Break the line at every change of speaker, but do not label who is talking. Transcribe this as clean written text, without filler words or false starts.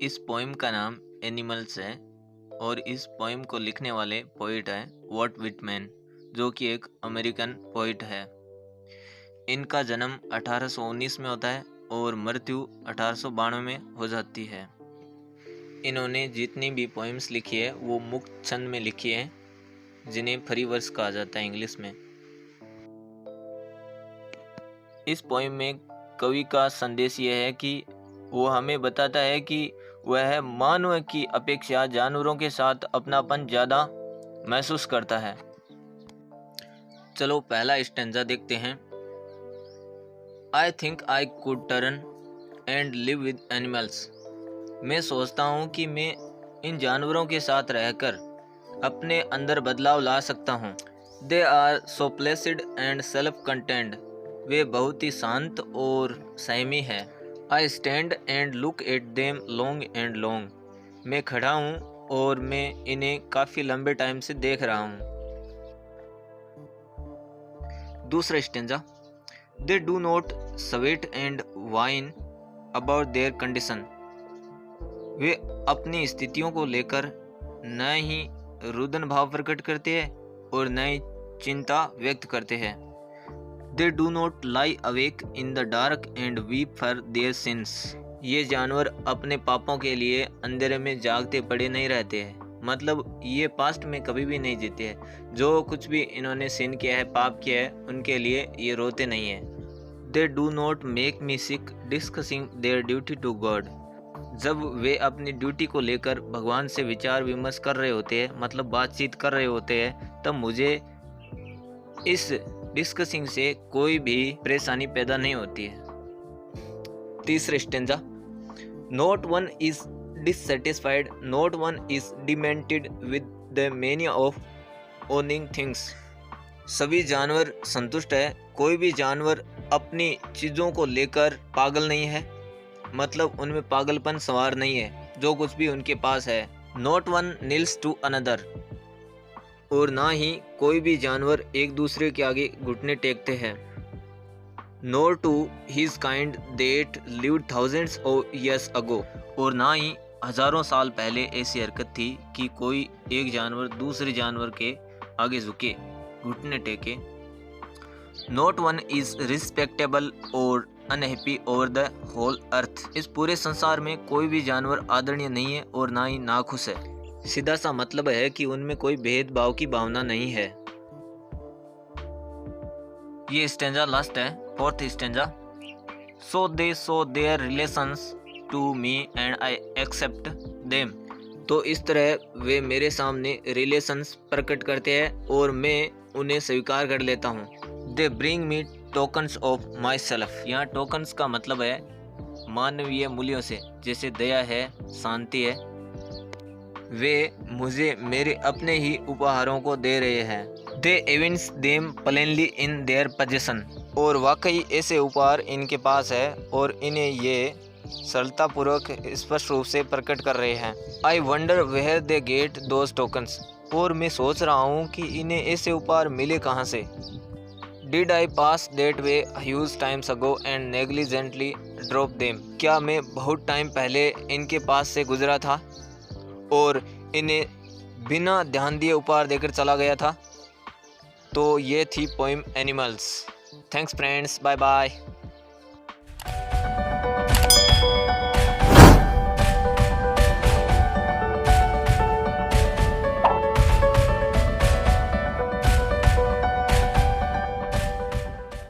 इस पोइम का नाम एनिमल्स है और इस पोइम को लिखने वाले पोइट है वॉल्ट व्हिटमैन, जो कि एक अमेरिकन पोइट है। इनका जन्म 1819 में होता है और मृत्यु 1892 में हो जाती है। इन्होंने जितनी भी पोइम्स लिखी है वो मुक्त छंद में लिखी है, जिन्हें फ्री वर्स कहा जाता है इंग्लिश में। इस पोइम में कवि का संदेश यह है कि वो हमें बताता है कि वह मानव की अपेक्षा जानवरों के साथ अपनापन ज़्यादा महसूस करता है। चलो पहला स्टैंजा देखते हैं। I think I could turn and live with animals. मैं सोचता हूँ कि मैं इन जानवरों के साथ रहकर अपने अंदर बदलाव ला सकता हूँ। They are so placid and self content. वे बहुत ही शांत और संयमी है। I stand and look at them long and long. मैं खड़ा हूँ और मैं इन्हें काफ़ी लंबे टाइम से देख रहा हूँ। दूसरा stanza. They do not sweat and whine about their condition. वे अपनी स्थितियों को लेकर न ही रुदन भाव प्रकट करते हैं और न ही चिंता व्यक्त करते हैं। They do not lie awake in the dark and weep for their since. ये जानवर अपने पापों के लिए अंधेरे में जागते पड़े नहीं रहते हैं, मतलब ये पास्ट में कभी भी नहीं जीते हैं। जो कुछ भी इन्होंने सिन किया है, पाप किया है, उनके लिए ये रोते नहीं हैं। They do not make me sick discussing their duty to God. जब वे अपनी ड्यूटी को लेकर भगवान से विचार विमर्श कर रहे होते हैं, मतलब बातचीत कर रहे होते हैं, तब मुझे इस डिस्कसिंग से कोई भी परेशानी पैदा नहीं होती है। तीसरा stanza. Not one is dissatisfied, not one is demented with the mania of owning things. सभी जानवर संतुष्ट है, कोई भी जानवर अपनी चीज़ों को लेकर पागल नहीं है, मतलब उनमें पागलपन सवार नहीं है जो कुछ भी उनके पास है। Not one kneels to another. और ना ही कोई भी जानवर एक दूसरे के आगे घुटने टेकते हैं। Nor to his kind that lived thousands of years ago. और ना ही हजारों साल पहले ऐसी हरकत थी कि कोई एक जानवर दूसरे जानवर के आगे झुके, घुटने टेके। नॉट वन इज रिस्पेक्टेबल और unhappy over the whole earth. इस पूरे संसार में कोई भी जानवर आदरणीय नहीं है और ना ही नाखुश है। सीधा सा मतलब है कि उनमें कोई भेदभाव की भावना नहीं है। ये स्टेंजा लास्ट है, fourth stanza. So they show their relations to me and I accept them. तो इस तरह वे मेरे सामने रिलेशंस प्रकट करते हैं और मैं उन्हें स्वीकार कर लेता हूँ। They bring me tokens of my self. यहाँ टोकन्स का मतलब है मानवीय मूल्यों से, जैसे दया है, शांति है। वे मुझे मेरे अपने ही उपहारों को दे रहे हैं। They evince them plainly in their possession. और वाकई ऐसे उपहार इनके पास है और इन्हें ये सरलतापूर्वक स्पष्ट रूप से प्रकट कर रहे हैं। I wonder where they get those tokens. और मैं सोच रहा हूँ कि इन्हें ऐसे उपहार मिले कहाँ से। Did I pass that way huge times ago and negligently drop them. क्या मैं बहुत टाइम पहले इनके पास से गुजरा था और इन्हें बिना ध्यान दिए उपहार देकर चला गया था। तो ये थी poem animals. Thanks friends, bye bye.